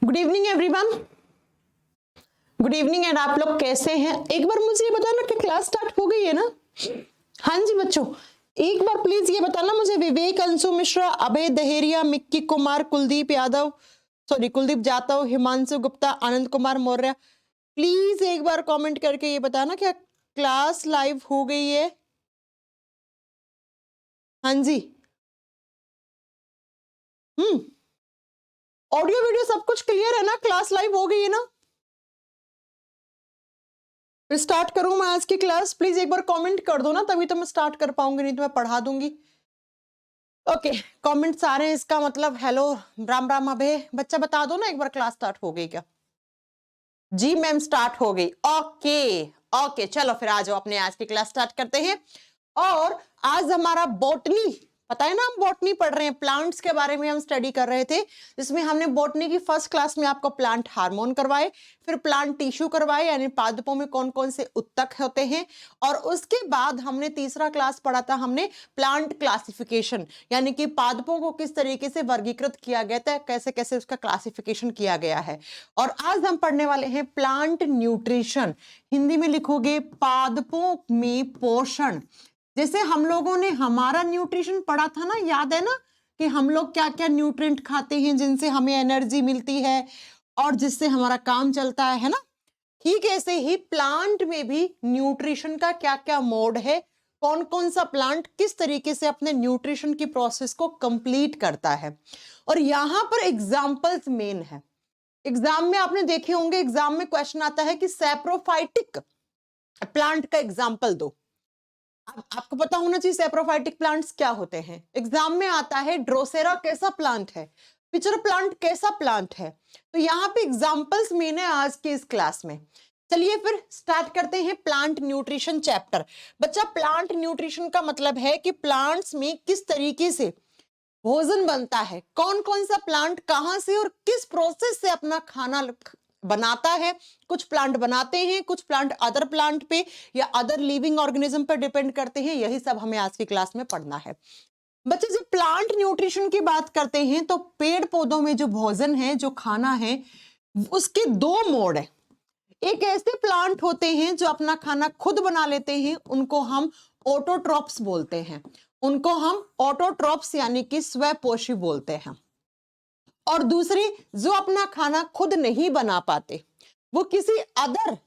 Good evening everyone. Good evening and आप लोग कैसे हैं? एक बार मुझे ये बताना कि क्लास स्टार्ट हो गई है ना? हाँ जी बच्चों, एक बार प्लीज ये बताना मुझे, विवेक, अंशु मिश्रा, अभय दहेरिया, मिक्की कुमार, कुलदीप यादव, कुलदीप जाटव, हिमांशु गुप्ता, आनंद कुमार मौर्य, प्लीज एक बार कमेंट करके ये बताना क्या क्लास लाइव हो गई है? हाँ जी। ऑडियो वीडियो सब कुछ क्लियर है ना? क्लास लाइव हो गई है ना? फिर स्टार्ट करूं मैं आज की क्लास? प्लीज एक बार कमेंट कर दो ना, तभी तो मैं स्टार्ट कर पाऊंगी, नहीं तो मैं पढ़ा दूंगी। ओके, कमेंट्स आ रहे हैं, इसका मतलब हेलो, राम राम। अभय बच्चा बता दो ना एक बार क्लास स्टार्ट हो गई क्या? जी मैम स्टार्ट हो गई। ओके ओके, चलो फिर आ जाओ, अपने आज की क्लास स्टार्ट करते हैं। और आज हमारा बॉटनी, पता है ना हम बॉटनी पढ़ रहे हैं, प्लांट्स के बारे में हम स्टडी कर रहे थे, जिसमें हमने बॉटनी की फर्स्ट क्लास में आपको प्लांट हार्मोन करवाए, फिर प्लांट टिश्यू करवाए, यानी पादपों में कौन कौन से उत्तक होते हैं, और उसके बाद हमने तीसरा क्लास पढ़ा था हमने प्लांट क्लासिफिकेशन, यानी कि पादपों को किस तरीके से वर्गीकृत किया गया था, कैसे कैसे उसका क्लासिफिकेशन किया गया है। और आज हम पढ़ने वाले हैं प्लांट न्यूट्रिशन, हिंदी में लिखोगे पादपों में पोषण। जैसे हम लोगों ने हमारा न्यूट्रिशन पढ़ा था ना, याद है ना कि हम लोग क्या क्या न्यूट्रिएंट खाते हैं जिनसे हमें एनर्जी मिलती है और जिससे हमारा काम चलता है ना? ठीक ऐसे ही प्लांट में भी न्यूट्रिशन का क्या क्या मोड है, कौन कौन सा प्लांट किस तरीके से अपने न्यूट्रिशन की प्रोसेस को कंप्लीट करता है। और यहां पर एग्जांपल्स मेन है। एग्जाम में आपने देखे होंगे, एग्जाम में क्वेश्चन आता है कि सैप्रोफाइटिक प्लांट का एग्जाम्पल दो। अब आपको पता होना चाहिए सैप्रोफाइटिक प्लांट्स क्या होते हैं। एग्जाम में आता है ड्रोसेरा कैसा प्लांट है, पिचर प्लांट कैसा प्लांट है, तो यहाँ पे एग्जांपल्स मेन है आज के इस क्लास में। चलिए फिर स्टार्ट करते हैं प्लांट न्यूट्रिशन चैप्टर। बच्चा, प्लांट न्यूट्रिशन का मतलब है कि प्लांट्स में किस तरीके से भोजन बनता है, कौन कौन सा प्लांट कहां से और किस प्रोसेस से अपना खाना बनाता है। कुछ प्लांट बनाते हैं, कुछ प्लांट अदर प्लांट पे या अदर लिविंग ऑर्गेनिज्म पर डिपेंड करते हैं। यही सब हमें आज की क्लास में पढ़ना है। बच्चे, जब प्लांट न्यूट्रिशन की बात करते हैं तो पेड़ पौधों में जो भोजन है, जो खाना है, उसके दो मोड है। एक ऐसे प्लांट होते हैं जो अपना खाना खुद बना लेते हैं, उनको हम ऑटोट्रॉप्स बोलते हैं। उनको हम ऑटोट्रॉप्स यानी कि स्वपोषी बोलते हैं। और दूसरी जो अपना खाना खुद नहीं बना पाते, वो किसी अदर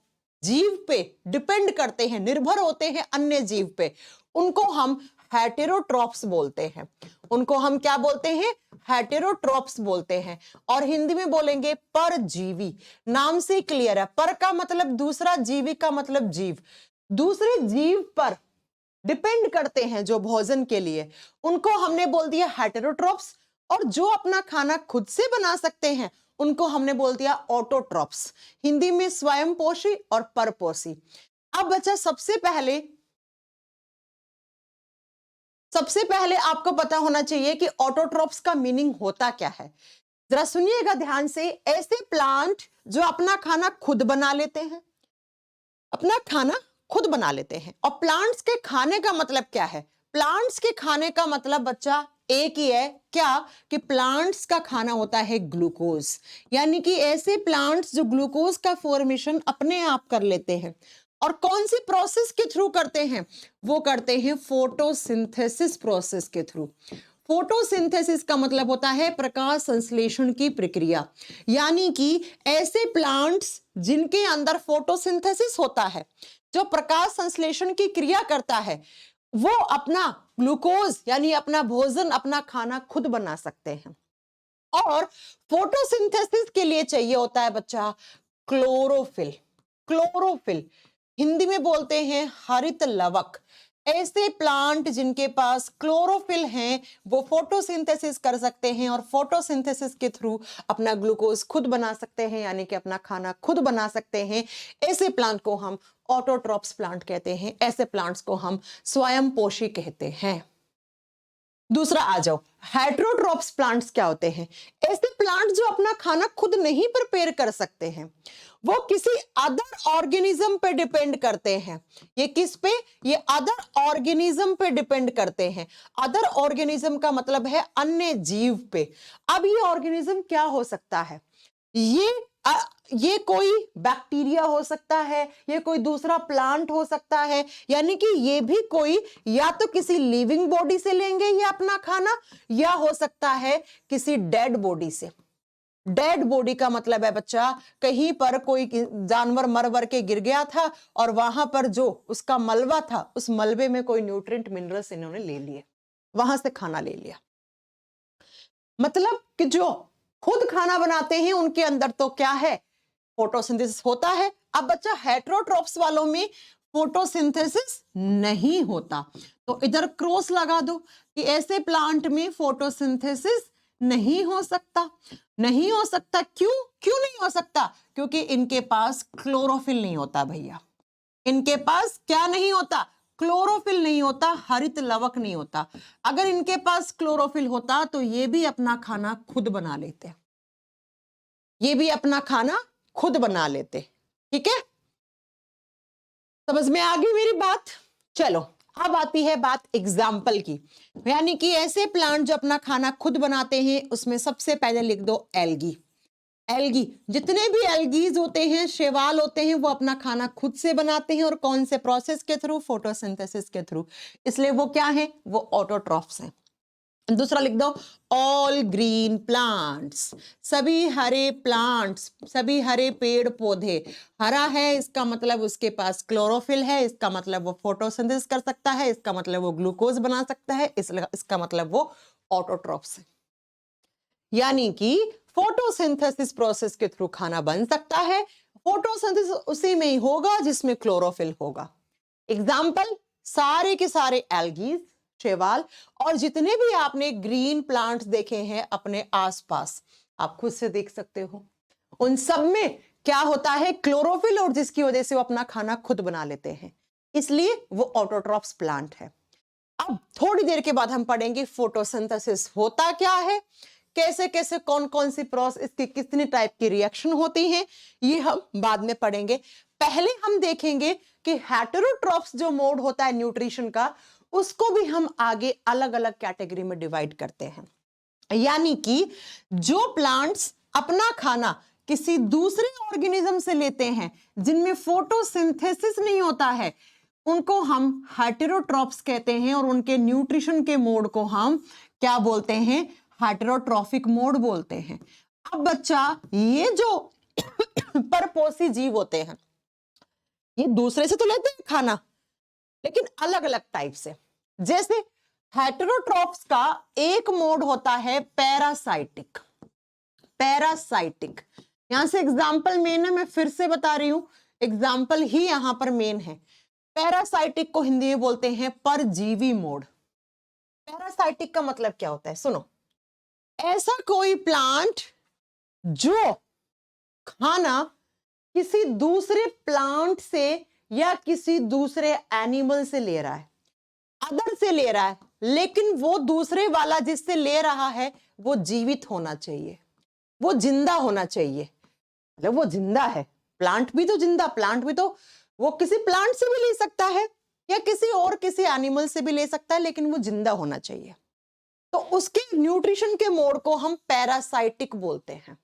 जीव पे डिपेंड करते हैं, निर्भर होते हैं अन्य जीव पे, उनको हम हेटेरोट्रॉप्स बोलते हैं। उनको हम क्या बोलते हैं? हेटेरोट्रॉप्स बोलते हैं। और हिंदी में बोलेंगे परजीवी। नाम से क्लियर है, पर का मतलब दूसरा, जीवी का मतलब जीव। दूसरे जीव पर डिपेंड करते हैं जो भोजन के लिए, उनको हमने बोल दिया हेटेरोट्रॉप्स। और जो अपना खाना खुद से बना सकते हैं उनको हमने बोल दिया ऑटोट्रॉप्स। हिंदी में स्वयंपोषी और परपोषी। अब बच्चा, सबसे पहले आपको पता होना चाहिए कि ऑटोट्रॉप्स का मीनिंग होता क्या है। जरा सुनिएगा ध्यान से। ऐसे प्लांट जो अपना खाना खुद बना लेते हैं, अपना खाना खुद बना लेते हैं। और प्लांट्स के खाने का मतलब क्या है? प्लांट्स के खाने का मतलब बच्चा एक ही है, क्या? कि प्लांट्स का खाना होता है ग्लूकोज। यानी कि ऐसे प्लांट्स जो ग्लूकोज का फॉर्मेशन अपने आप कर लेते हैं। और कौन सी प्रोसेस के थ्रू करते हैं? वो करते हैं फोटोसिंथेसिस प्रोसेस के थ्रू। फोटोसिंथेसिस का मतलब होता है प्रकाश संश्लेषण की प्रक्रिया। यानी कि ऐसे प्लांट्स जिनके अंदर फोटोसिंथेसिस होता है, जो प्रकाश संश्लेषण की क्रिया करता है, वो अपना ग्लूकोज यानी अपना भोजन, अपना खाना खुद बना सकते हैं। और फोटोसिंथेसिस के लिए चाहिए होता है बच्चा क्लोरोफिल। क्लोरोफिल हिंदी में बोलते हैं हरित लवक। ऐसे प्लांट जिनके पास क्लोरोफिल हैं वो फोटोसिंथेसिस कर सकते हैं और फोटोसिंथेसिस के थ्रू अपना ग्लूकोज खुद बना सकते हैं, यानी कि अपना खाना खुद बना सकते हैं। ऐसे प्लांट को हम ऑटोट्रॉप्स प्लांट कहते हैं। ऐसे प्लांट्स को हम स्वयंपोषी कहते हैं। दूसरा आ जाओ, हेटेरोट्रॉप्स प्लांट्स क्या होते हैं? ऐसे प्लांट जो अपना खाना खुद नहीं प्रिपेयर कर सकते हैं, वो किसी अदर ऑर्गेनिज्म पे डिपेंड करते हैं। ये किस पे? ये अदर ऑर्गेनिज्म पे डिपेंड करते हैं। अदर ऑर्गेनिज्म का मतलब है अन्य जीव पे। अब ये ऑर्गेनिज्म क्या हो सकता है? ये ये कोई बैक्टीरिया हो सकता है, ये कोई दूसरा प्लांट हो सकता है, यानी कि ये भी कोई या तो किसी लिविंग बॉडी से लेंगे ये अपना खाना, या हो सकता है किसी डेड बॉडी से। डेड बॉडी का मतलब है बच्चा, कहीं पर कोई जानवर मर वर के गिर गया था और वहां पर जो उसका मलबा था, उस मलबे में कोई न्यूट्रिएंट मिनरल्स इन्होंने ले लिए, वहां से खाना ले लिया। मतलब कि जो खुद खाना बनाते हैं उनके अंदर तो क्या है, फोटोसिंथेसिस होता है। अब बच्चा हेटेरोट्रॉप्स वालों में फोटोसिंथेसिस नहीं होता, तो इधर क्रॉस लगा दो कि ऐसे प्लांट में फोटोसिंथेसिस नहीं हो सकता। नहीं हो सकता क्यों? क्यों नहीं हो सकता? क्योंकि इनके पास क्लोरोफिल नहीं होता भैया। इनके पास क्या नहीं होता? क्लोरोफिल नहीं होता, हरित लवक नहीं होता। अगर इनके पास क्लोरोफिल होता तो ये भी अपना खाना खुद बना लेते, ये भी अपना खाना खुद बना लेते। ठीक है, समझ में आ गई मेरी बात? चलो अब आती है बात एग्जाम्पल की, यानी कि ऐसे प्लांट जो अपना खाना खुद बनाते हैं, उसमें सबसे पहले लिख दो एल्गी। एल्गी, जितने भी एल्गीज होते हैं, शैवाल होते हैं, वो अपना खाना खुद से बनाते हैं, और कौन से प्रोसेस के थ्रू? फोटोसिंथेसिस के थ्रू। इसलिए वो क्या है? वो ऑटोट्रॉफ्स हैं। दूसरा लिख दो ऑल ग्रीन प्लांट्स, सभी हरे प्लांट्स, सभी हरे पेड़ पौधे। हरा है इसका मतलब उसके पास क्लोरोफिल है, इसका मतलब वो फोटोसिंथेसिस कर सकता है, इसका मतलब वो ग्लूकोज बना सकता है, इसका मतलब वो ऑटोट्रॉफ्स है। यानी कि फोटोसिंथेसिस प्रोसेस के थ्रू खाना बन सकता है। फोटोसिंथेसिस उसी में ही होगा जिसमें क्लोरोफिल होगा। एग्जाम्पल, सारे के सारे एल्गीज, शैवाल, और जितने भी आपने ग्रीन प्लांट्स देखे हैं अपने आसपास, आप खुद से देख सकते हो, उन सब में क्या होता है? क्लोरोफिल, और जिसकी वजह से वो अपना खाना खुद बना लेते हैं, इसलिए वो ऑटोट्रॉफ्स प्लांट है। अब थोड़ी देर के बाद हम पढ़ेंगे फोटोसिंथेसिस होता क्या है, कैसे कैसे कौन कौन सी प्रोसेस, इसकी कितनी टाइप की रिएक्शन होती हैं, ये हम बाद में पढ़ेंगे। पहले हम देखेंगे कि हेटेरोट्रॉफ्स जो मोड होता है न्यूट्रिशन का, उसको भी हम आगे अलग अलग कैटेगरी में डिवाइड करते हैं। यानी कि जो प्लांट्स अपना खाना किसी दूसरे ऑर्गेनिज्म से लेते हैं, जिनमें फोटोसिंथेसिस नहीं होता है, उनको हम हेटेरोट्रॉफ्स कहते हैं, और उनके न्यूट्रिशन के मोड को हम क्या बोलते हैं? हेटेरोट्रॉफिक मोड बोलते हैं। अब बच्चा, ये जो परपोषी जीव होते हैं, ये दूसरे से तो लेते हैं खाना, लेकिन अलग अलग टाइप से। जैसे हेटेरोट्रॉफ्स का एक मोड होता है पैरासाइटिक। पैरासाइटिक, यहां से एग्जाम्पल मेन है, मैं फिर से बता रही हूं, एग्जाम्पल ही यहां पर मेन है। पैरासाइटिक को हिंदी में बोलते हैं परजीवी मोड। पैरासाइटिक का मतलब क्या होता है? सुनो, ऐसा कोई प्लांट जो खाना किसी दूसरे प्लांट से या किसी दूसरे एनिमल से ले रहा है, अदर से ले रहा है, लेकिन वो दूसरे वाला जिससे ले रहा है वो जीवित होना चाहिए, वो जिंदा होना चाहिए। मतलब वो जिंदा है, प्लांट भी तो जिंदा, प्लांट भी तो वो किसी प्लांट से भी ले सकता है या किसी और किसी एनिमल से भी ले सकता है, लेकिन वो जिंदा होना चाहिए। तो उसके न्यूट्रिशन के मोड को हम पैरासाइटिक बोलते हैं।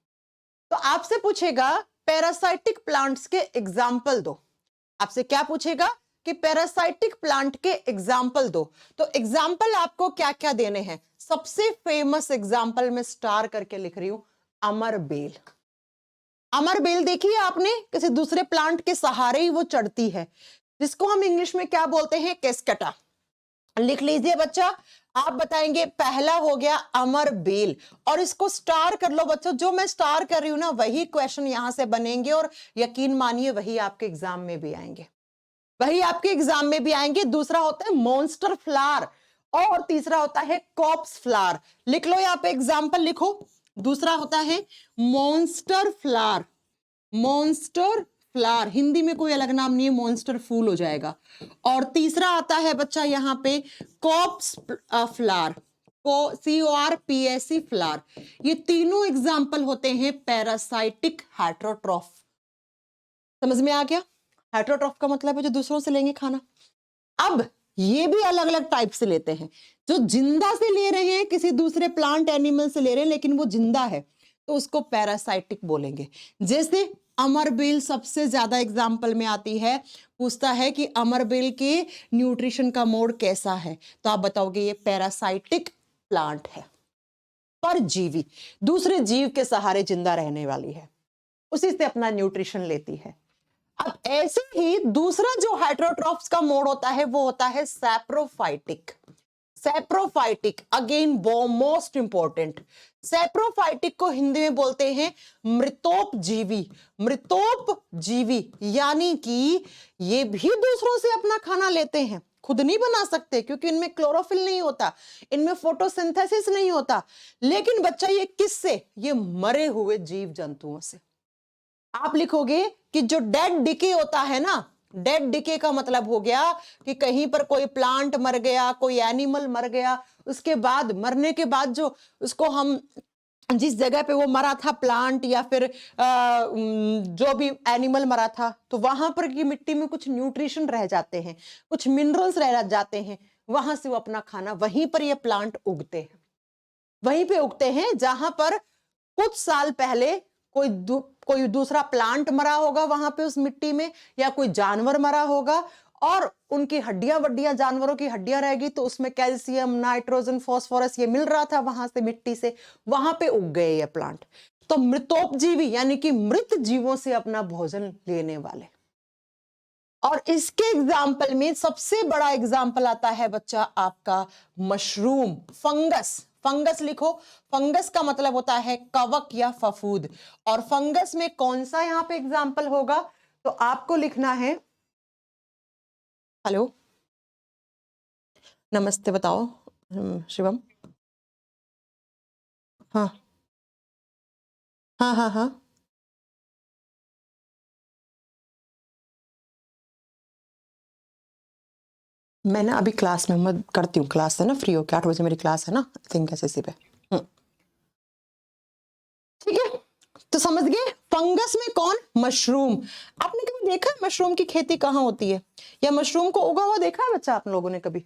तो आपसे पूछेगा पैरासाइटिक प्लांट्स के एग्जाम्पल दो। आपसे क्या पूछेगा कि पैरासाइटिक प्लांट के एग्जाम्पल दो। तो एग्जाम्पल आपको क्या क्या देने हैं? सबसे फेमस एग्जाम्पल में स्टार करके लिख रही हूं, अमर बेल। अमर बेल देखिए आपने, किसी दूसरे प्लांट के सहारे ही वो चढ़ती है, जिसको हम इंग्लिश में क्या बोलते हैं? केस्केटा। लिख लीजिए बच्चा, आप बताएंगे। पहला हो गया अमर बेल, और इसको स्टार कर लो बच्चों। जो मैं स्टार कर रही हूं ना, वही क्वेश्चन यहां से बनेंगे, और यकीन मानिए वही आपके एग्जाम में भी आएंगे, वही आपके एग्जाम में भी आएंगे। दूसरा होता है मॉन्स्टर फ्लावर, और तीसरा होता है कॉप्स फ्लावर। लिख लो यहाँ पे एग्जाम्पल लिखो। दूसरा होता है monster flower. Monster flower, Hindi में कोई अलग नाम नहीं है, मॉन्स्टर फूल हो जाएगा। और तीसरा आता है बच्चा यहाँ पे कॉप्स फ्लावर, CORPSE फ्लावर। ये तीनों एग्जाम्पल होते हैं पैरासाइटिक हेटेरोट्रॉफ। समझ में आ गया? हेटेरोट्रॉफ का मतलब है जो दूसरों से लेंगे खाना। अब ये भी अलग अलग टाइप से लेते हैं। जो जिंदा से ले रहे हैं, किसी दूसरे प्लांट एनिमल से ले रहे हैं, लेकिन वो जिंदा है, तो उसको पैरासाइटिक बोलेंगे। जैसे अमरबेल सबसे ज्यादा एग्जाम्पल में आती है, पूछता है कि अमरबेल के न्यूट्रिशन का मोड कैसा है, तो आप बताओगे ये पैरासाइटिक प्लांट है, परजीवी, दूसरे जीव के सहारे जिंदा रहने वाली है, उसी से अपना न्यूट्रिशन लेती है। अब ऐसे ही दूसरा जो हेटेरोट्रॉफ्स का मोड होता है वो होता है saprophytic. Saprophytic again most important, saprophytic को हिंदी में बोलते हैं मृतोपजीवी। मृतोपजीवी यानी कि ये भी दूसरों से अपना खाना लेते हैं, खुद नहीं बना सकते क्योंकि इनमें क्लोरोफिल नहीं होता, इनमें फोटोसिंथेसिस नहीं होता, लेकिन बच्चा ये किससे, ये मरे हुए जीव जंतुओं से। आप लिखोगे कि जो डेड डिके होता है ना, डेड डिके का मतलब हो गया कि कहीं पर कोई प्लांट मर गया, कोई एनिमल मर गया, उसके बाद मरने के बाद जो उसको हम जिस जगह पे वो मरा था प्लांट या फिर जो भी एनिमल मरा था, तो वहां पर की मिट्टी में कुछ न्यूट्रिशन रह जाते हैं, कुछ मिनरल्स रह जाते हैं, वहां से वो अपना खाना, वहीं पर ये प्लांट उगते हैं, वहीं पे उगते हैं जहां पर कुछ साल पहले कोई दूसरा प्लांट मरा होगा वहां पे उस मिट्टी में, या कोई जानवर मरा होगा और उनकी हड्डियां वड्डियां, जानवरों की हड्डियां रहेगी, तो उसमें कैल्शियम, नाइट्रोजन, फास्फोरस ये मिल रहा था वहां से मिट्टी से, वहां पे उग गए ये प्लांट। तो मृतोपजीवी यानी कि मृत जीवों से अपना भोजन लेने वाले। और इसके एग्जाम्पल में सबसे बड़ा एग्जाम्पल आता है बच्चा आपका मशरूम, फंगस। फंगस लिखो, फंगस का मतलब होता है कवक या फफूद, और फंगस में कौन सा यहां पे एग्जाम्पल होगा, तो आपको लिखना है, हेलो नमस्ते बताओ शिवम। हाँ हाँ हाँ हाँ, मैं ना अभी क्लास में, मैं करती हूँ क्लास है ना, फ्री हो के 8 बजे मेरी क्लास है ना, आई थिंक ऐसे पे। ठीक है, तो समझ गए फंगस में कौन, मशरूम। आपने कभी देखा है मशरूम की खेती कहाँ होती है, या मशरूम को उगा हुआ देखा है बच्चा आप लोगों ने कभी?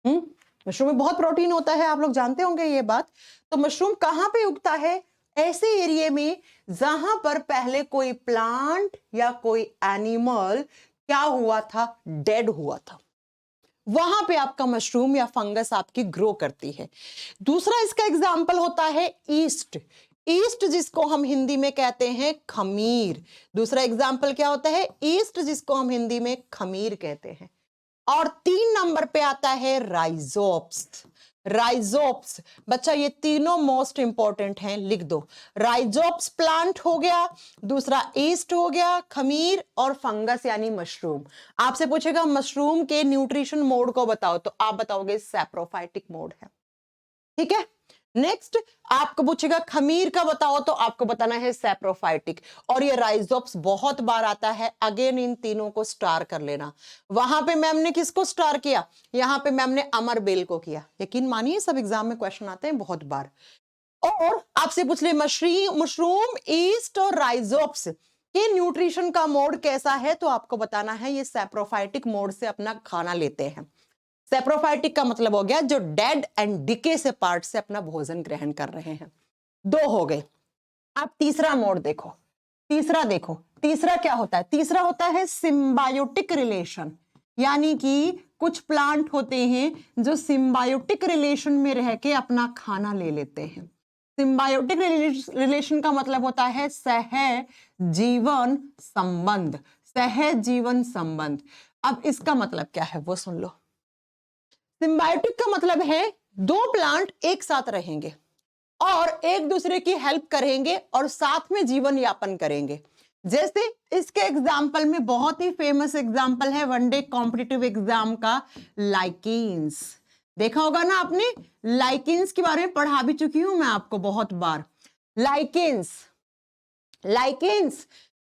मशरूम में बहुत प्रोटीन होता है, आप लोग जानते होंगे ये बात। तो मशरूम कहाँ पे उगता है, ऐसे एरिया में जहां पर पहले कोई प्लांट या कोई एनिमल क्या हुआ था, डेड हुआ था, वहां पे आपका मशरूम या फंगस आपकी ग्रो करती है। दूसरा इसका एग्जाम्पल होता है ईस्ट। ईस्ट जिसको हम हिंदी में कहते हैं खमीर। दूसरा एग्जाम्पल क्या होता है, ईस्ट जिसको हम हिंदी में खमीर कहते हैं। और 3 नंबर पे आता है राइजोप्स। राइजोप्स बच्चा ये तीनों मोस्ट इंपॉर्टेंट हैं, लिख दो। राइजोप्स प्लांट हो गया, दूसरा ईस्ट हो गया, खमीर, और फंगस यानी मशरूम। आपसे पूछेगा मशरूम के न्यूट्रिशन मोड को बताओ, तो आप बताओगे सैप्रोफाइटिक मोड है। ठीक है, नेक्स्ट आपको पूछेगा खमीर का बताओ, तो आपको बताना है सैप्रोफाइटिक। और ये राइजोप्स बहुत बार आता है, अगेन इन तीनों को स्टार कर लेना। वहां पे मैम ने किसको स्टार किया, यहां पे मैम ने अमरबेल को किया। यकीन मानिए सब एग्जाम में क्वेश्चन आते हैं बहुत बार। और आपसे पूछ ले मशरूम, ईस्ट और राइजोप्स के न्यूट्रिशन का मोड कैसा है, तो आपको बताना है ये सैप्रोफाइटिक मोड से अपना खाना लेते हैं। सेप्रोफाइटिक का मतलब हो गया जो डेड एंड डिके से पार्ट से अपना भोजन ग्रहण कर रहे हैं। 2 हो गए। अब तीसरा मोड देखो, तीसरा देखो, तीसरा क्या होता है, तीसरा होता है सिम्बायोटिक रिलेशन। यानी कि कुछ प्लांट होते हैं जो सिम्बायोटिक रिलेशन में रह के अपना खाना ले लेते हैं। सिम्बायोटिक रिलेशन का मतलब होता है सह जीवन संबंध। सह जीवन संबंध। अब इसका मतलब क्या है वो सुन लो। सिम्बायोटिक का मतलब है 2 प्लांट एक साथ रहेंगे और एक दूसरे की हेल्प करेंगे और साथ में जीवन यापन करेंगे। जैसे इसके एग्जाम्पल में बहुत ही फेमस एग्जाम्पल है वनडे कॉम्पिटिटिव एग्जाम का, लाइकेन्स। देखा होगा ना आपने, लाइकेन्स के बारे में पढ़ा भी चुकी हूं मैं आपको बहुत बार। लाइकेन्स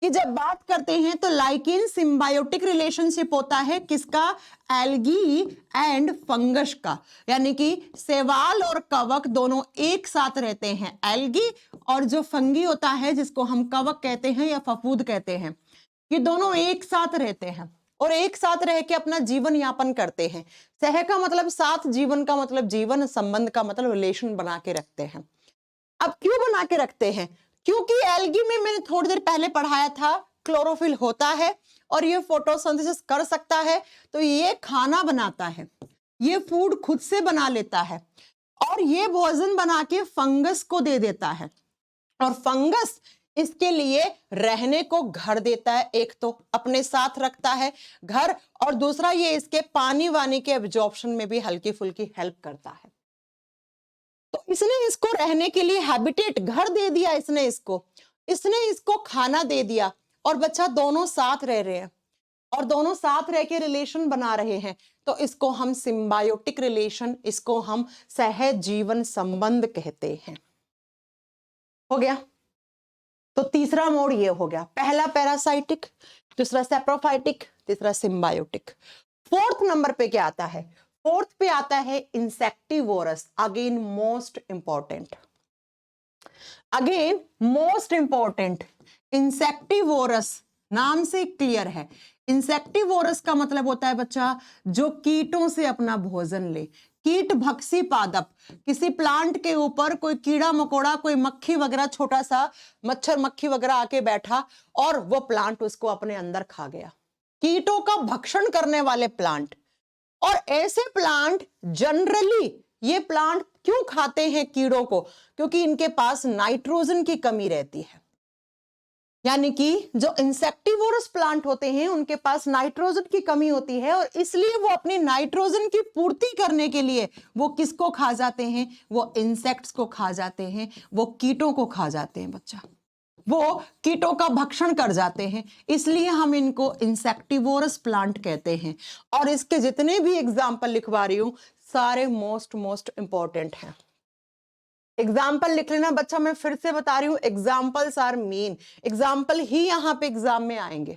की जब बात करते हैं तो लाइकेन सिम्बायोटिक रिलेशनशिप होता है किसका, एल्गी एंड फंगस का। यानी कि शैवाल और कवक दोनों एक साथ रहते हैं, एल्गी, और जो फंगी होता है जिसको हम कवक कहते हैं या फफूद कहते हैं, ये दोनों एक साथ रहते हैं और एक साथ रह के अपना जीवन यापन करते हैं। सह का मतलब साथ, जीवन का मतलब जीवन, संबंध का मतलब रिलेशन बना के रखते हैं। अब क्यों बना के रखते हैं? क्योंकि एल्गी में मैंने थोड़ी देर पहले पढ़ाया था क्लोरोफिल होता है और ये फोटोसिंथेसिस कर सकता है, तो ये खाना बनाता है, ये फूड खुद से बना लेता है और ये भोजन बना के फंगस को दे देता है और फंगस इसके लिए रहने को घर देता है। एक तो अपने साथ रखता है घर, और दूसरा ये इसके पानी वानी के एब्जॉर्प्शन में भी हल्की फुल्की हेल्प करता है। तो इसने इसको रहने के लिए हैबिटेट, घर दे दिया इसने इसको खाना दे दिया और बच्चा दोनों साथ रह रहे हैं और दोनों साथ रह के रिलेशन बना रहे हैं, तो इसको हम सिम्बायोटिक रिलेशन, इसको हम सहजीवन संबंध कहते हैं। हो गया? तो तीसरा मोड ये हो गया, पहला पैरासाइटिक, दूसरा सेप्रोफाइटिक, तीसरा सिम्बायोटिक। फोर्थ नंबर पे क्या आता है? फोर्थ पे आता है insectivorous. Again most important, insectivorous नाम से क्लियर है। इंसेक्टिवोरस का मतलब होता है बच्चा जो कीटों से अपना भोजन ले। कीट भक्षी पादप, किसी प्लांट के ऊपर कोई कीड़ा मकोड़ा, कोई मक्खी वगैरह, छोटा सा मच्छर मक्खी वगैरह आके बैठा और वो प्लांट उसको अपने अंदर खा गया। कीटों का भक्षण करने वाले प्लांट। और ऐसे प्लांट जनरली, ये प्लांट क्यों खाते हैं कीड़ों को? क्योंकि इनके पास नाइट्रोजन की कमी रहती है। यानी कि जो इंसेक्टिवोरस प्लांट होते हैं उनके पास नाइट्रोजन की कमी होती है और इसलिए वो अपनी नाइट्रोजन की पूर्ति करने के लिए वो किसको खा जाते हैं? वो इंसेक्ट्स को खा जाते हैं, वो कीटों को खा जाते हैं बच्चा, वो कीटों का भक्षण कर जाते हैं। इसलिए हम इनको इंसेक्टिवोरस प्लांट कहते हैं। और इसके जितने भी एग्जाम्पल लिखवा रही हूं सारे मोस्ट इंपॉर्टेंट हैं। एग्जाम्पल लिख लेना बच्चा, मैं फिर से बता रही हूं, एग्जाम्पल्स आर मेन। एग्जाम्पल ही यहां पे एग्जाम में आएंगे,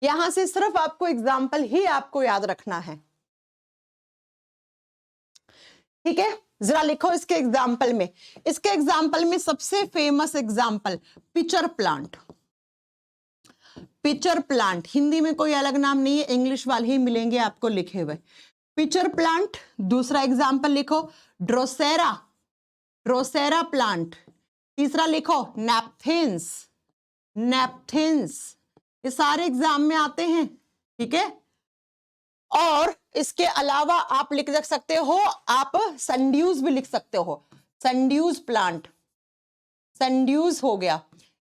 यहां से सिर्फ आपको एग्जाम्पल ही आपको याद रखना है। ठीक है, जरा लिखो इसके एग्जाम्पल में। इसके एग्जाम्पल में सबसे famous example pitcher plant. Pitcher plant Hindi में कोई अलग नाम नहीं है, इंग्लिश वाले ही मिलेंगे आपको लिखे हुए। Pitcher plant. दूसरा एग्जाम्पल लिखो ड्रोसेरा, ड्रोसेरा प्लांट। तीसरा लिखो नैपथिन्स, नैपथिन्स। ये सारे एग्जाम में आते हैं। ठीक है, और इसके अलावा आप लिख सकते हो, आप संड्यूज भी लिख सकते हो, संड्यूज प्लांट, संड्यूज हो गया।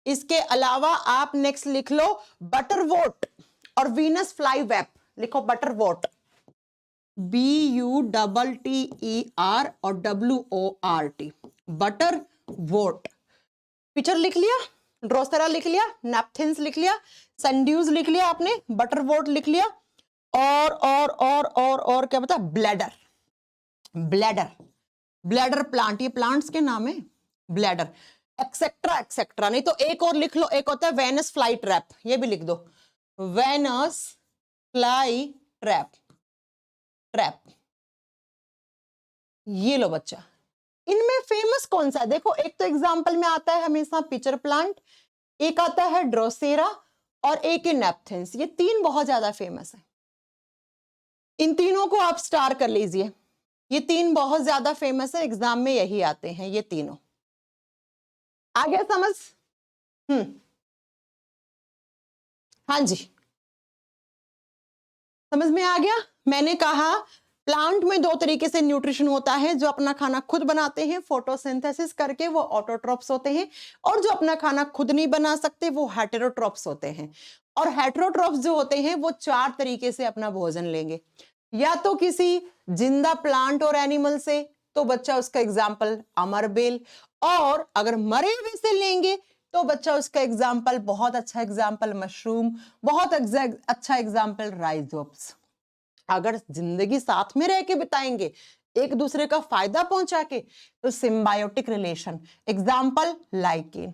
इसके अलावा आप नेक्स्ट लिख लो बटरवोट और वीनस फ्लाई वेब। लिखो बटरवोट, BUTTER और WORT, बटरवोट। पिचर लिख लिया, ड्रोसेरा लिख लिया, नैपथिन्स लिख लिया, संड्यूज लिख लिया आपने, बटरवोट लिख लिया, और क्या बता, ब्लैडर, ब्लैडर, ब्लैडर प्लांट, ये प्लांट्स के नाम है, ब्लैडर, एक्सेट्रा एक्सेट्रा। नहीं तो एक और लिख लो, एक होता है वेनस फ्लाई ट्रैप, ये भी लिख दो, वेनस फ्लाई ट्रैप, ट्रैप। ये लो बच्चा, इनमें फेमस कौन सा है? देखो, एक तो एग्जाम्पल में आता है हमेशा पिचर प्लांट, एक आता है ड्रोसेरा और एक है नैपथिन्स। ये तीन बहुत ज्यादा फेमस है, इन तीनों को आप स्टार कर लीजिए। ये तीन बहुत ज्यादा फेमस है, एग्जाम में यही आते हैं ये तीनों। आ गया समझ? हाँ जी, समझ में आ गया। मैंने कहा प्लांट में दो तरीके से न्यूट्रिशन होता है, जो अपना खाना खुद बनाते हैं फोटोसिंथेसिस करके, वो ऑटोट्रॉप्स होते हैं, और जो अपना खाना खुद नहीं बना सकते वो हेटेरोट्रॉप्स होते हैं। और हेटेरोट्रॉप्स जो होते हैं वो चार तरीके से अपना भोजन लेंगे, या तो किसी जिंदा प्लांट और एनिमल से, तो बच्चा उसका एग्जाम्पल अमरबेल, और अगर मरे हुए से लेंगे तो बच्चा उसका एग्जाम्पल, बहुत अच्छा एग्जाम्पल मशरूम, बहुत अच्छा एग्जाम्पल राइजोप्स। अगर जिंदगी साथ में रह के बिताएंगे एक दूसरे का फायदा पहुंचा के, तो सिम्बायोटिक रिलेशन, एग्जाम्पल लाइकेन।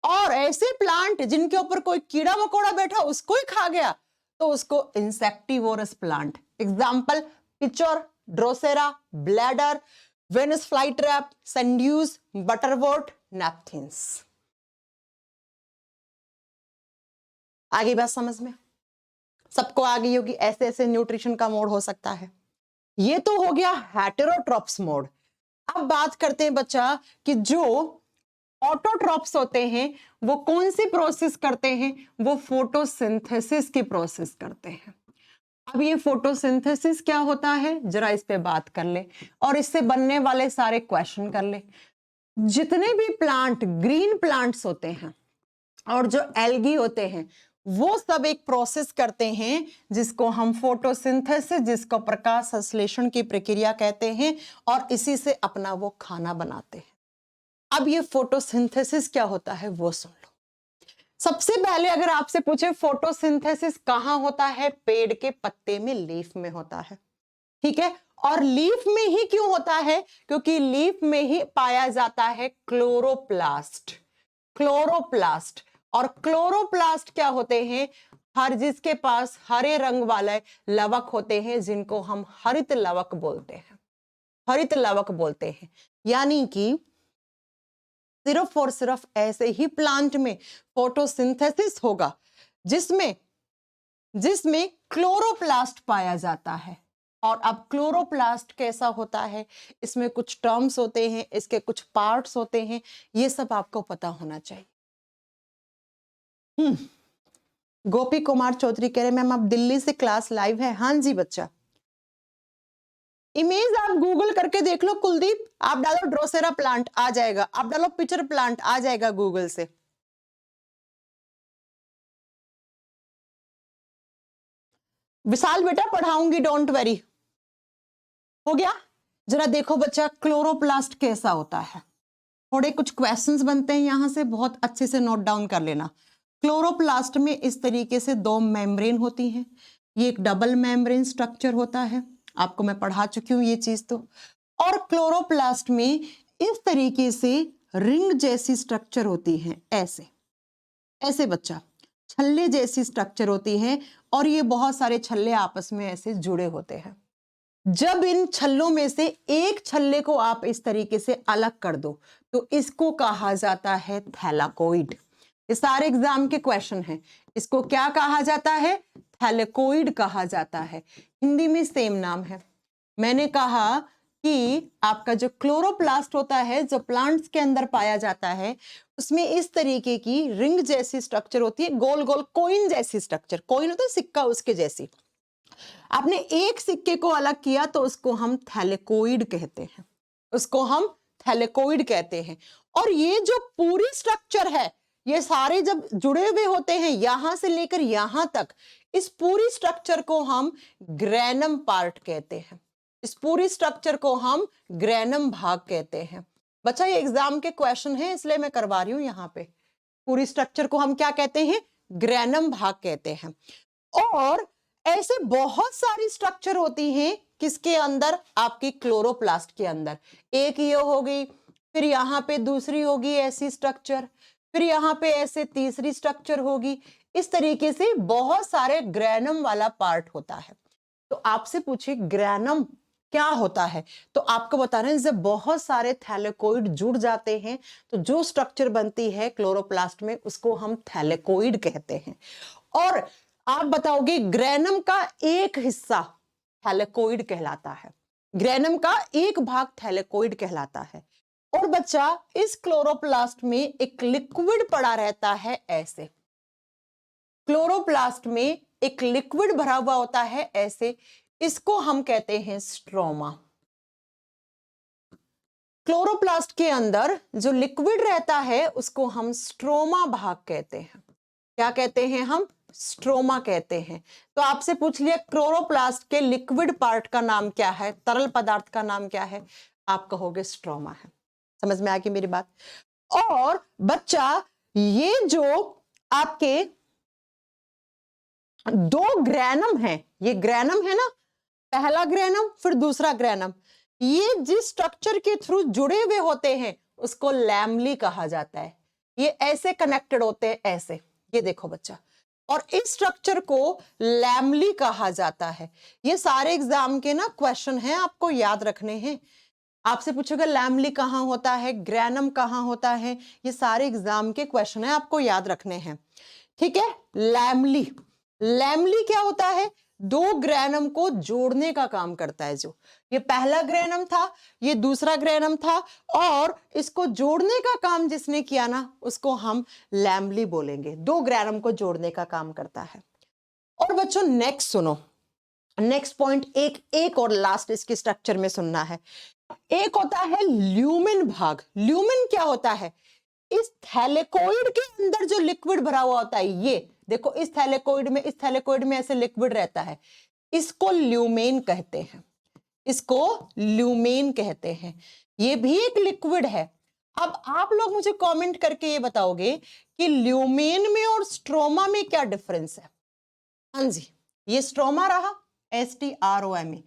और ऐसे प्लांट जिनके ऊपर कोई कीड़ा मकोड़ा बैठा उसको ही खा गया, तो उसको insectivorous plant, example pitcher, Drosera, bladder, Venus fly trap, sundews, butterwort, Nepenthes. आगे बात समझ में सबको आ गई होगी, ऐसे ऐसे न्यूट्रिशन का मोड हो सकता है। ये तो हो गया हेटेरोट्रॉप्स मोड। अब बात करते हैं बच्चा कि जो ऑटोट्रॉप्स होते हैं वो कौन सी प्रोसेस करते हैं, वो फोटोसिंथेसिस की प्रोसेस करते हैं। अब ये फोटोसिंथेसिस क्या होता है जरा इस पे बात कर ले और इससे बनने वाले सारे क्वेश्चन कर ले। जितने भी प्लांट, ग्रीन प्लांट्स होते हैं और जो एल्गी होते हैं, वो सब एक प्रोसेस करते हैं जिसको हम फोटोसिंथेसिस, जिसको प्रकाश संश्लेषण की प्रक्रिया कहते हैं, और इसी से अपना वो खाना बनाते हैं। अब ये फोटोसिंथेसिस क्या होता है वो सुन लो। सबसे पहले अगर आपसे पूछे फोटोसिंथेसिस कहां होता है, पेड़ के पत्ते में, लीफ में होता है, ठीक है। और लीफ में ही क्यों होता है, क्योंकि लीफ में ही पाया जाता है क्लोरोप्लास्ट। क्लोरोप्लास्ट, और क्लोरोप्लास्ट क्या होते हैं, हर जिसके पास हरे रंग वाले लवक होते हैं जिनको हम हरित लवक बोलते हैं, हरित लवक बोलते हैं। यानी कि सिर्फ और सिर्फ ऐसे ही प्लांट में फोटोसिंथेसिस होगा जिसमें जिसमें क्लोरोप्लास्ट पाया जाता है। और अब क्लोरोप्लास्ट कैसा होता है, इसमें कुछ टर्म्स होते हैं, इसके कुछ पार्ट्स होते हैं, ये सब आपको पता होना चाहिए। गोपी कुमार चौधरी कह रहे मैम अब दिल्ली से क्लास लाइव है। हाँ जी बच्चा, इमेज आप गूगल करके देख लो कुलदीप, आप डालो ड्रोसेरा प्लांट आ जाएगा, आप डालो पिचर प्लांट आ जाएगा गूगल से। विशाल बेटा पढ़ाऊंगी, डोंट वेरी। हो गया। जरा देखो बच्चा क्लोरोप्लास्ट कैसा होता है, थोड़े कुछ क्वेश्चंस बनते हैं यहां से, बहुत अच्छे से नोट डाउन कर लेना। क्लोरोप्लास्ट में इस तरीके से दो मेम्ब्रेन होती हैं, ये एक डबल मेम्ब्रेन स्ट्रक्चर होता है, आपको मैं पढ़ा चुकी हूँ ये चीज तो। और क्लोरोप्लास्ट में इस तरीके से रिंग जैसी स्ट्रक्चर होती है, ऐसे ऐसे बच्चा, छल्ले जैसी स्ट्रक्चर होती है, और ये बहुत सारे छल्ले आपस में ऐसे जुड़े होते हैं। जब इन छल्लों में से एक छल्ले को आप इस तरीके से अलग कर दो तो इसको कहा जाता है थैलाकोइड। ये सारे एग्जाम के क्वेश्चन हैं, इसको क्या कहा जाता है, थैलाकोइड कहा जाता है। हिंदी में सेम नाम है। मैंने कहा कि आपका जो क्लोरोप्लास्ट होता है, जो प्लांट्स के अंदर पाया जाता है, उसमें इस तरीके की रिंग जैसी स्ट्रक्चर होती है, गोल गोल कोइन जैसी स्ट्रक्चर, कोइन होता है सिक्का, उसके जैसी। आपने एक सिक्के को अलग किया तो उसको हम थैलेकोइड कहते हैं, उसको हम थैलेकोइड कहते हैं। और ये जो पूरी स्ट्रक्चर है, ये सारे जब जुड़े हुए होते हैं यहां से लेकर यहां तक, इस पूरी स्ट्रक्चर को हम ग्रैनम पार्ट कहते हैं, इस पूरी स्ट्रक्चर को हम ग्रैनम भाग कहते हैं। बच्चा ये एग्जाम के क्वेश्चन है इसलिए मैं करवा रही हूं यहाँ पे। पूरी स्ट्रक्चर को हम क्या कहते हैं, ग्रैनम भाग कहते हैं। और ऐसे बहुत सारी स्ट्रक्चर होती हैं किसके अंदर, आपकी क्लोरोप्लास्ट के अंदर। एक ये हो गई, फिर यहाँ पे दूसरी होगी ऐसी स्ट्रक्चर, फिर यहाँ पे ऐसे तीसरी स्ट्रक्चर होगी। इस तरीके से बहुत सारे ग्रैनम वाला पार्ट होता है। तो आपसे पूछे ग्रैनम क्या होता है, तो आपको बताना है जब बहुत सारे थैलेकोइड जुड़ जाते हैं तो जो स्ट्रक्चर बनती है क्लोरोप्लास्ट में उसको हम थैलेकोइड कहते हैं। और आप बताओगे ग्रैनम का एक हिस्सा थैलेकोइड कहलाता है, ग्रैनम का एक भाग थैलेकोइड कहलाता है। और बच्चा इस क्लोरोप्लास्ट में एक लिक्विड पड़ा रहता है, ऐसे क्लोरोप्लास्ट में एक लिक्विड भरा हुआ होता है ऐसे, इसको हम कहते हैं स्ट्रोमा। क्लोरोप्लास्ट के अंदर जो लिक्विड रहता है उसको हम स्ट्रोमा भाग कहते हैं। क्या कहते हैं हम, स्ट्रोमा कहते हैं। तो आपसे पूछ लिया क्लोरोप्लास्ट के लिक्विड पार्ट का नाम क्या है, तरल पदार्थ का नाम क्या है, आप कहोगे स्ट्रोमा है। समझ में आ गई मेरी बात। और बच्चा ये जो आपके दो ग्रैनम है, ये ग्रैनम है ना, पहला ग्रैनम फिर दूसरा ग्रैनम, ये जिस स्ट्रक्चर के थ्रू जुड़े हुए होते हैं उसको लैमली कहा जाता है। ये ऐसे कनेक्टेड होते हैं ऐसे, ये देखो बच्चा, और इस स्ट्रक्चर को लैमली कहा जाता है। ये सारे एग्जाम के ना क्वेश्चन हैं, आपको याद रखने हैं। आपसे पूछेगा लैमली कहां होता है, ग्रैनम कहां होता है, ये सारे एग्जाम के क्वेश्चन हैं, आपको याद रखने हैं, ठीक है। लैमली, लैमली क्या होता है, दो ग्रैनम को जोड़ने का काम करता है। जो ये पहला ग्रैनम था, ये दूसरा ग्रैनम था, और इसको जोड़ने का काम जिसने किया ना उसको हम लैम्बली बोलेंगे। दो ग्रैनम को जोड़ने का काम करता है। और बच्चों नेक्स्ट सुनो, नेक्स्ट पॉइंट एक और लास्ट इसके स्ट्रक्चर में सुनना है। एक होता है ल्यूमेन भाग। ल्यूमेन क्या होता है? इस थैलेकोइड के अंदर जो लिक्विड भरा हुआ होता है, ये देखो इस थैलेकोइड में ऐसे लिक्विड रहता है, इसको ल्यूमेन कहते हैं। इसको ल्यूमेन कहते हैं। ये भी एक लिक्विड है। अब आप लोग मुझे कमेंट करके ये बताओगे कि ल्यूमेन में और स्ट्रोमा में क्या डिफरेंस है? हाँ जी, ये स्ट्रोमा रहा, STROMA,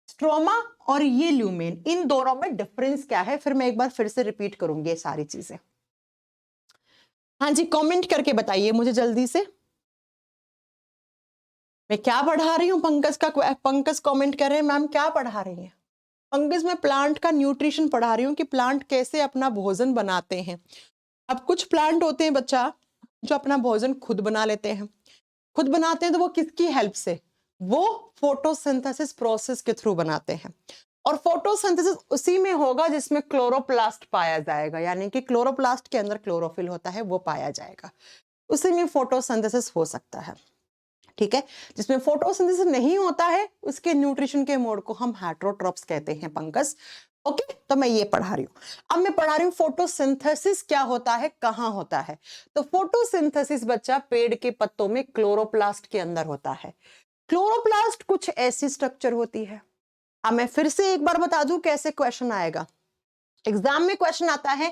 स्ट्रोमा, और ये ल्यूमेन, इन दोनों में डिफरेंस क्या है? फिर मैं एक बार फिर से रिपीट करूंगी ये सारी चीजें। हाँ जी, कमेंट करके बताइए मुझे जल्दी से। मैं क्या पढ़ा रही हूँ? पंकज कमेंट कर रहे हैं मैम क्या पढ़ा रही हैं? पंकज मैं प्लांट का न्यूट्रिशन पढ़ा रही हूँ कि प्लांट कैसे अपना भोजन बनाते हैं। अब कुछ प्लांट होते हैं बच्चा जो अपना भोजन खुद बना लेते हैं। खुद बनाते हैं तो वो किसकी हेल्प से? वो फोटोसिंथेसिस प्रोसेस के थ्रू बनाते हैं। और फोटोसिंथेसिस उसी में होगा जिसमें क्लोरोप्लास्ट पाया जाएगा, यानी कि क्लोरोप्लास्ट के अंदर क्लोरोफिल होता है वो पाया जाएगा, उसी में फोटोसिंथेसिस हो सकता है। ठीक है, जिसमें फोटोसिंथेसिस नहीं होता है उसके न्यूट्रिशन के मोड को हम हेटेरोट्रॉप्स कहते हैं पंकज। ओके, तो मैं ये पढ़ा रही हूँ। अब मैं पढ़ा रही हूँ फोटोसिंथेसिस क्या होता है, कहाँ होता है। तो फोटोसिंथेसिस बच्चा पेड़ के पत्तों में क्लोरोप्लास्ट के अंदर होता है। क्लोरोप्लास्ट कुछ ऐसी स्ट्रक्चर होती है। अब मैं फिर से एक बार बता दूं कैसे क्वेश्चन आएगा। एग्जाम में क्वेश्चन आता है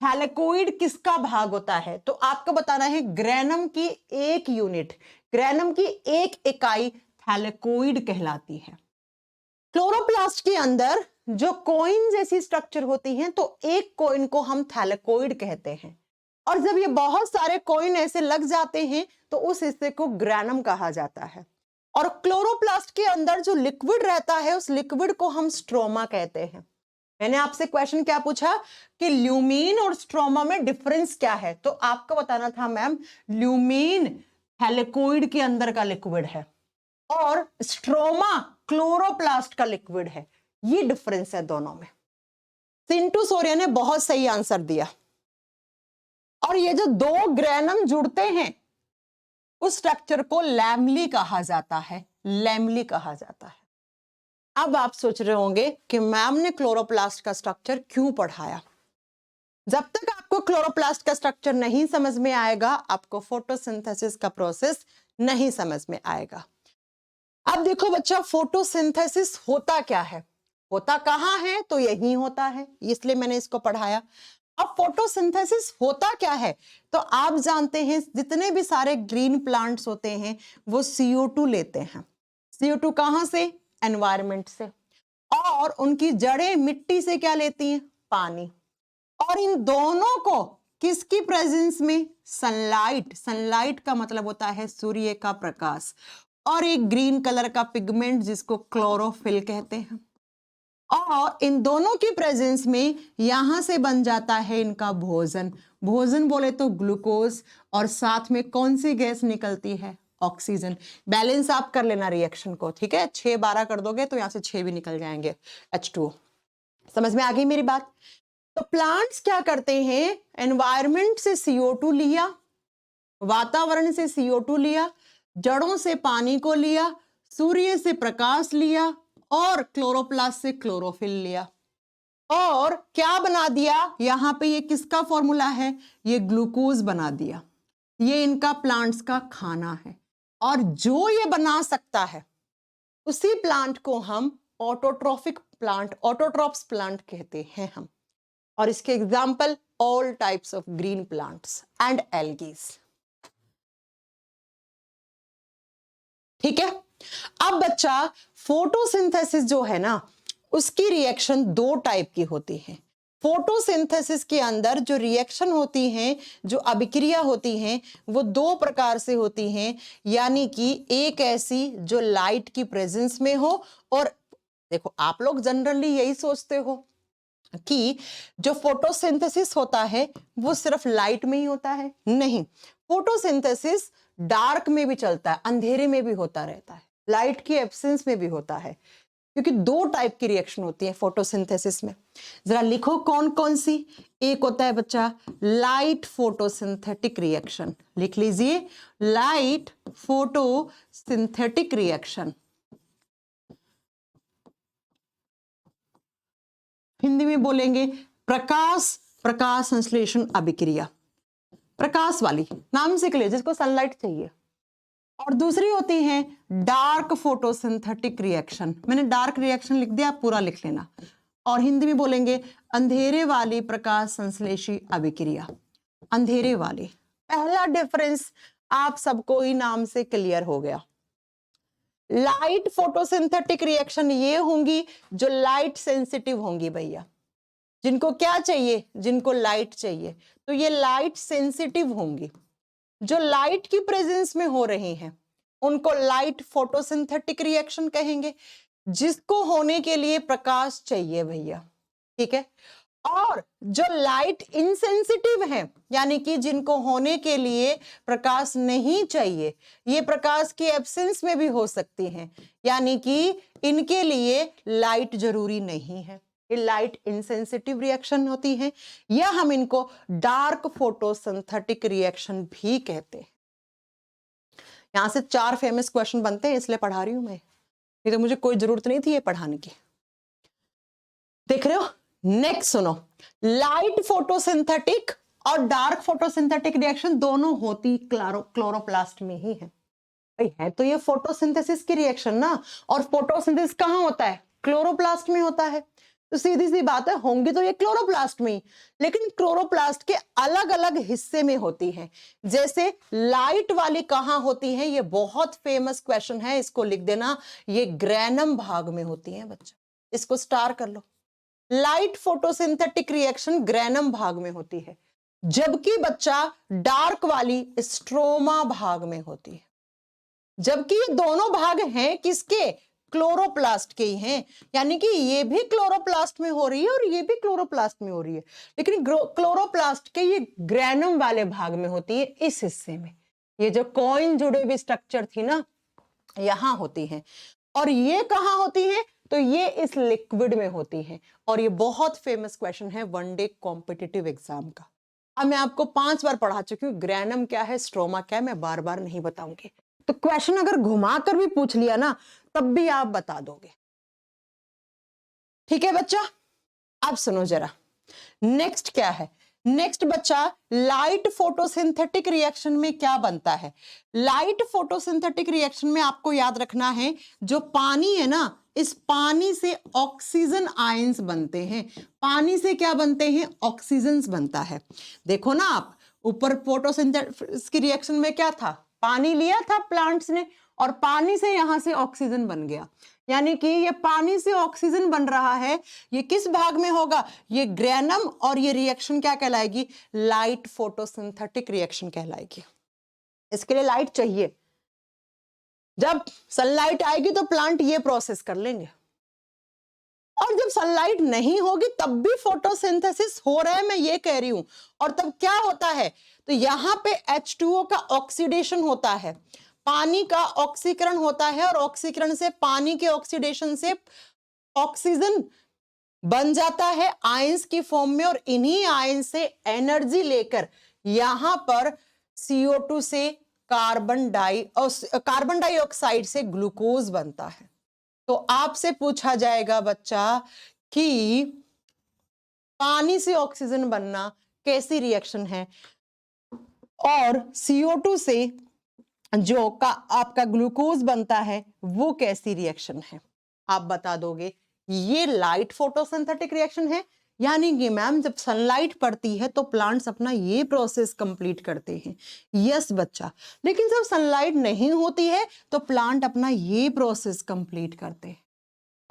थैलेकोइड किसका भाग होता है, तो आपको बताना है ग्रैनम की एक यूनिट, ग्रैनम की एक इकाई थैलेकोइड कहलाती है। क्लोरोप्लास्ट के अंदर जो कॉइन जैसी स्ट्रक्चर होती हैं तो एक कॉइन को हम थैलेकोइड कहते हैं। और जब ये बहुत सारे कॉइन ऐसे लग जाते हैं तो उस हिस्से को ग्रैनम कहा जाता है। और क्लोरोप्लास्ट के अंदर जो लिक्विड रहता है उस लिक्विड को हम स्ट्रोमा कहते हैं। मैंने आपसे क्वेश्चन क्या पूछा कि ल्यूमीन और स्ट्रोमा में डिफरेंस क्या है, तो आपको बताना था मैम ल्यूमीन थैलेकोइड के अंदर का लिक्विड है और स्ट्रोमा क्लोरोप्लास्ट का लिक्विड है। ये डिफरेंस है दोनों में। सिंटू सोरिया ने बहुत सही आंसर दिया। और ये जो दो ग्रैनम जुड़ते हैं उस स्ट्रक्चर को लैमली कहा जाता है, लैमली कहा जाता है। अब आप सोच रहे होंगे कि मैम ने क्लोरोप्लास्ट का स्ट्रक्चर क्यों पढ़ाया। जब तक आपको क्लोरोप्लास्ट का स्ट्रक्चर नहीं समझ में आएगा आपको फोटोसिंथेसिस का प्रोसेस नहीं समझ में आएगा। अब देखो बच्चा, फोटोसिंथेसिस होता क्या है, होता कहाँ है, तो यही होता है, इसलिए मैंने इसको पढ़ाया। अब फोटोसिंथेसिस होता क्या है, तो आप जानते हैं जितने भी सारे ग्रीन प्लांट्स होते हैं वो CO2 लेते हैं। CO2 कहाँ से? एनवायरमेंट से। और उनकी जड़ें मिट्टी से क्या लेती हैं? पानी। और इन दोनों को किसकी प्रेजेंस में? सनलाइट, सनलाइट का मतलब होता है सूर्य का प्रकाश, और एक ग्रीन कलर का पिगमेंट जिसको क्लोरोफिल कहते हैं। और इन दोनों की प्रेजेंस में यहां से बन जाता है इनका भोजन। भोजन बोले तो ग्लूकोज, और साथ में कौन सी गैस निकलती है? ऑक्सीजन। बैलेंस आप कर लेना रिएक्शन को, ठीक है, 6-12 कर दोगे तो यहां से 6 भी निकल जाएंगे, H2O। समझ में आ गई मेरी बात? तो प्लांट्स क्या करते हैं, एनवायरमेंट से CO2 लिया, वातावरण से CO2 लिया, जड़ों से पानी को लिया, सूर्य से प्रकाश लिया, और क्लोरोप्लास्ट से क्लोरोफिल लिया, और क्या बना दिया? यहां पे ये किसका फॉर्मूला है? ये ग्लूकोज बना दिया। ये इनका प्लांट्स का खाना है। और जो ये बना सकता है उसी प्लांट को हम ऑटोट्रॉफिक प्लांट, ऑटोट्रॉप्स प्लांट कहते हैं हम। और इसके example all types of green plants and algae. ठीक है, अब बच्चा फोटोसिंथेसिस जो है ना उसकी रिएक्शन दो टाइप की होती है। फोटोसिंथेसिस के अंदर जो रिएक्शन होती हैं, जो अभिक्रिया होती हैं, वो दो प्रकार से होती हैं। यानी कि एक ऐसी जो लाइट की प्रेजेंस में हो, और देखो आप लोग जनरली यही सोचते हो कि जो फोटोसिंथेसिस होता है वो सिर्फ लाइट में ही होता है। नहीं, फोटोसिंथेसिस डार्क में भी चलता है, अंधेरे में भी होता रहता है। लाइट की एब्सेंस में भी होता है, क्योंकि दो टाइप की रिएक्शन होती है फोटोसिंथेसिस में। जरा लिखो कौन कौन सी। एक होता है बच्चा लाइट फोटोसिंथेटिक रिएक्शन, लिख लीजिए लाइट फोटोसिंथेटिक रिएक्शन। हिंदी में बोलेंगे प्रकाश प्रकाश संश्लेषण अभिक्रिया, प्रकाश वाली नाम से लिए जिसको सनलाइट चाहिए। और दूसरी होती है डार्क फोटोसिंथेटिक रिएक्शन, मैंने डार्क रिएक्शन लिख दिया, आप पूरा लिख लेना। और हिंदी में बोलेंगे अंधेरे वाली प्रकाश संश्लेषी अभिक्रिया, अंधेरे वाली। पहला डिफरेंस आप सबको ही नाम से क्लियर हो गया। लाइट फोटोसिंथेटिक रिएक्शन ये होंगी जो लाइट सेंसिटिव होंगी भैया, जिनको क्या चाहिए, जिनको लाइट चाहिए, तो ये लाइट सेंसिटिव होंगी। जो लाइट की प्रेजेंस में हो रही हैं उनको लाइट फोटोसिंथेटिक रिएक्शन कहेंगे, जिसको होने के लिए प्रकाश चाहिए भैया, ठीक है। और जो लाइट इनसेंसिटिव है, यानी कि जिनको होने के लिए प्रकाश नहीं चाहिए, ये प्रकाश की एब्सेंस में भी हो सकती हैं, यानी कि इनके लिए लाइट जरूरी नहीं है, ये लाइट इनसेंसिटिव रिएक्शन होती है, या हम इनको डार्क फोटोसिंथेटिक रिएक्शन भी कहते हैं। यहां से 4 फेमस क्वेश्चन बनते हैं, इसलिए पढ़ा रही हूं मैं, नहीं तो मुझे कोई जरूरत नहीं थी ये पढ़ाने की। देख रहे हो, नेक्स्ट सुनो, लाइट फोटोसिंथेटिक और डार्क फोटोसिंथेटिक रिएक्शन दोनों होती क्लोरोप्लास्ट में ही है। भाई है तो ये फोटोसिंथेसिस की रिएक्शन ना, और फोटोसिंथेसिस कहां होता है, क्लोरोप्लास्ट में होता है, तो सीधी सी बात है होंगी तो ये क्लोरोप्लास्ट में ही, लेकिन क्लोरोप्लास्ट के अलग अलग हिस्से में होती है। जैसे लाइट वाली कहां होती है, ये बहुत फेमस क्वेश्चन है, इसको लिख देना, ये ग्रैनम भाग में होती है बच्चा, इसको स्टार कर लो। लाइट फोटोसिंथेटिक रिएक्शन ग्रैनम भाग में होती है, जबकि बच्चा डार्क वाली स्ट्रोमा भाग में होती है। जबकि ये दोनों भाग हैं किसके, क्लोरोप्लास्ट के ही हैं, यानी कि ये भी क्लोरोप्लास्ट में हो रही है और ये भी क्लोरोप्लास्ट में हो रही है, लेकिन क्लोरोप्लास्ट के ये ग्रैनम वाले भाग में होती है, इस हिस्से में। ये जो कॉइन जुड़े हुए स्ट्रक्चर थी ना, यहां होती है। और ये कहां होती है, तो ये इस लिक्विड में होती है। और ये बहुत फेमस क्वेश्चन है वनडे कॉम्पिटिटिव एग्जाम का। अब मैं आपको 5 बार पढ़ा चुकी हूँ, ग्रैनम क्या है, स्ट्रोमा क्या है, मैं बार बार नहीं बताऊंगी। तो क्वेश्चन अगर घुमाकर भी पूछ लिया ना, तब भी आप बता दोगे, ठीक है बच्चा। अब सुनो जरा, नेक्स्ट क्या है, नेक्स्ट बच्चा लाइट फोटोसिंथेटिक रिएक्शन में क्या बनता है। लाइट फोटोसिंथेटिक रिएक्शन में आपको याद रखना है, जो पानी है ना, इस पानी से ऑक्सीजन आयंस बनते हैं। पानी से क्या बनते हैं, ऑक्सीजन बनता है। देखो ना आप, ऊपर फोटोसिंथेसिस की रिएक्शन में क्या था, पानी लिया था प्लांट्स ने, और पानी से यहां से ऑक्सीजन बन गया, यानी कि ये पानी से ऑक्सीजन बन रहा है। ये किस भाग में होगा, ये ग्रैनम, और ये रिएक्शन क्या कहलाएगी, लाइट फोटोसिंथेटिक रिएक्शन कहलाएगी। इसके लिए लाइट चाहिए, जब सनलाइट आएगी तो प्लांट ये प्रोसेस कर लेंगे, और जब सनलाइट नहीं होगी तब भी फोटोसिंथेसिस हो रहा है, मैं ये कह रही हूं। और तब क्या होता है, तो यहां पे H2O का ऑक्सीडेशन होता है, पानी का ऑक्सीकरण होता है, और ऑक्सीकरण से, पानी के ऑक्सीडेशन से ऑक्सीजन बन जाता है आयंस की फॉर्म में, और इन्हीं आयंस से एनर्जी लेकर यहां पर CO2 से कार्बन डाइऑक्साइड से ग्लूकोज बनता है। तो आपसे पूछा जाएगा बच्चा कि पानी से ऑक्सीजन बनना कैसी रिएक्शन है, और CO2 से जो आपका ग्लूकोज बनता है वो कैसी रिएक्शन है, आप बता दोगे। ये लाइट फोटोसिंथेटिक रिएक्शन है, यानी कि मैम जब सनलाइट पड़ती है तो प्लांट्स अपना ये प्रोसेस कंप्लीट करते हैं। यस बच्चा, लेकिन जब सनलाइट नहीं होती है तो प्लांट अपना ये प्रोसेस कंप्लीट करते हैं,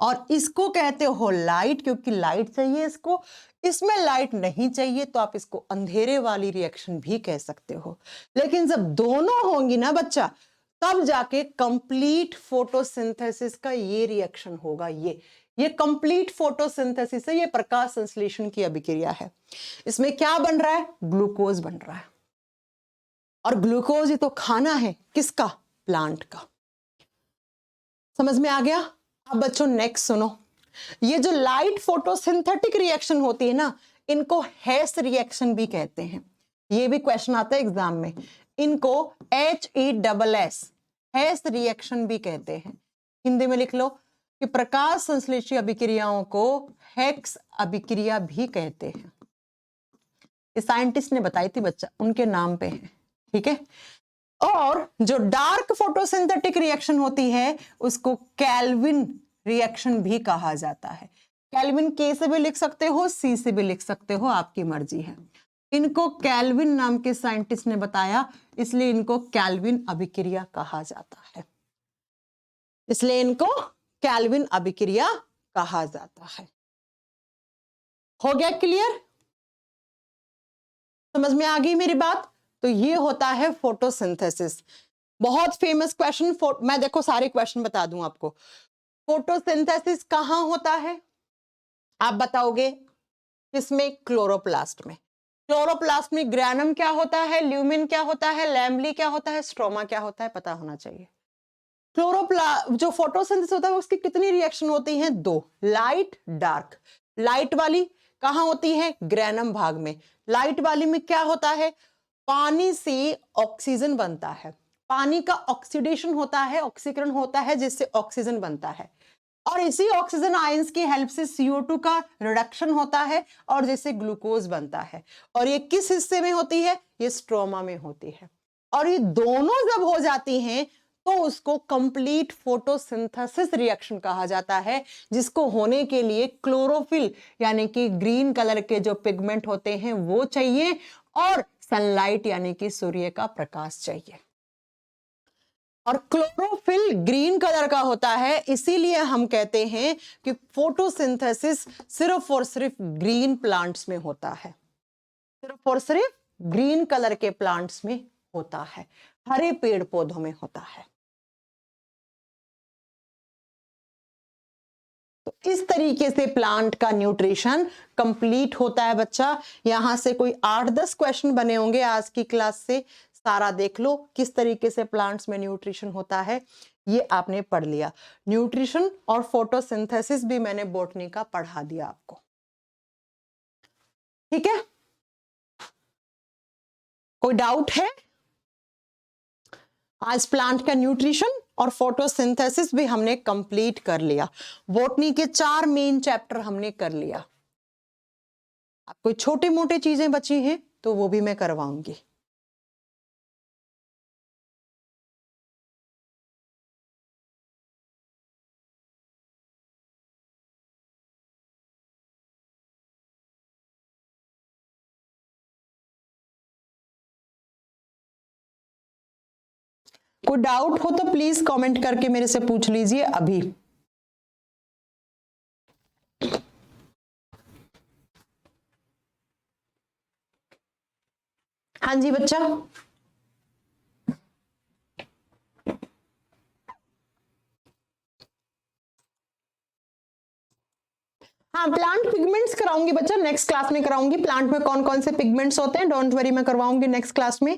और इसको कहते हो लाइट, क्योंकि लाइट चाहिए इसको। इसमें लाइट नहीं चाहिए तो आप इसको अंधेरे वाली रिएक्शन भी कह सकते हो। लेकिन जब दोनों होंगी ना बच्चा, तब जाके कंप्लीट फोटोसिंथेसिस का ये रिएक्शन होगा। ये कंप्लीट फोटोसिंथेसिस है, ये प्रकाश संश्लेषण की अभिक्रिया है। इसमें क्या बन रहा है, ग्लूकोज बन रहा है, और ग्लूकोज ही तो खाना है किसका, प्लांट का। समझ में आ गया? अब बच्चों नेक्स्ट सुनो, ये जो लाइट फोटोसिंथेटिक रिएक्शन होती है ना, इनको हेस रिएक्शन भी कहते हैं। ये भी क्वेश्चन आता है एग्जाम में, इनको HESS हेस रिएक्शन भी कहते हैं। हिंदी में लिख लो कि प्रकाश संश्लेषी अभिक्रियाओं को हेक्स अभिक्रिया भी कहते हैं। साइंटिस्ट ने बताई थी बच्चा, उनके नाम पे है, ठीक है। और जो डार्क फोटोसिंथेटिक रिएक्शन होती है उसको केल्विन रिएक्शन भी कहा जाता है। केल्विन के से भी लिख सकते हो, सी से भी लिख सकते हो, आपकी मर्जी है। इनको केल्विन नाम के साइंटिस्ट ने बताया, इसलिए इनको केल्विन अभिक्रिया कहा जाता है। इसलिए इनको केल्विन अभिक्रिया कहा जाता है। हो गया क्लियर? समझ में आ गई मेरी बात? तो ये होता है फोटोसिंथेसिस। बहुत फेमस क्वेश्चन, मैं देखो सारे क्वेश्चन बता दूं आपको। फोटोसिंथेसिस कहां होता है आप बताओगे? किसमें? क्लोरोप्लास्ट में। क्लोरोप्लास्ट में ग्रैनम क्या होता है, ल्यूमिन क्या होता है, लैम्बली क्या होता है, स्ट्रोमा क्या होता है, पता होना चाहिए। जो फोटोसिंथेसिस होता है उसकी कितनी रिएक्शन होती हैं? 2, लाइट डार्क। लाइट वाली कहां होती है? ग्रैनम भाग में। लाइट वाली में क्या होता है? पानी से ऑक्सीजन बनता है, पानी का ऑक्सीडेशन होता है, ऑक्सीकरण होता है, जिससे ऑक्सीजन बनता है, और इसी ऑक्सीजन आयंस की हेल्प से CO2 का रिडक्शन होता है और जिससे ग्लूकोज बनता है। और ये किस हिस्से में होती है? ये स्ट्रोमा में होती है। और ये दोनों जब हो जाती हैं तो उसको कंप्लीट फोटोसिंथेसिस रिएक्शन कहा जाता है, जिसको होने के लिए क्लोरोफिल यानी कि ग्रीन कलर के जो पिगमेंट होते हैं वो चाहिए, और सनलाइट यानी कि सूर्य का प्रकाश चाहिए। और क्लोरोफिल ग्रीन कलर का होता है, इसीलिए हम कहते हैं कि फोटोसिंथेसिस सिर्फ और सिर्फ ग्रीन प्लांट्स में होता है, सिर्फ और सिर्फ ग्रीन कलर के प्लांट्स में होता है, हरे पेड़ पौधों में होता है। तो इस तरीके से प्लांट का न्यूट्रिशन कंप्लीट होता है बच्चा। यहां से कोई 8-10 क्वेश्चन बने होंगे आज की क्लास से, सारा देख लो किस तरीके से प्लांट्स में न्यूट्रिशन होता है, ये आपने पढ़ लिया। न्यूट्रिशन और फोटोसिंथेसिस भी मैंने बॉटनी का पढ़ा दिया आपको, ठीक है। कोई डाउट है? आज प्लांट का न्यूट्रिशन और फोटोसिंथेसिस भी हमने कंप्लीट कर लिया। बॉटनी के 4 मेन चैप्टर हमने कर लिया। अब कोई छोटी मोटी चीजें बची हैं तो वो भी मैं करवाऊंगी। कोई डाउट हो तो प्लीज कमेंट करके मेरे से पूछ लीजिए अभी। हाँ जी बच्चा। हाँ, प्लांट पिगमेंट्स कराऊंगी बच्चा, नेक्स्ट क्लास में कराऊंगी। प्लांट में कौन कौन से पिगमेंट्स होते हैं, डोंट वरी, मैं करवाऊंगी नेक्स्ट क्लास में।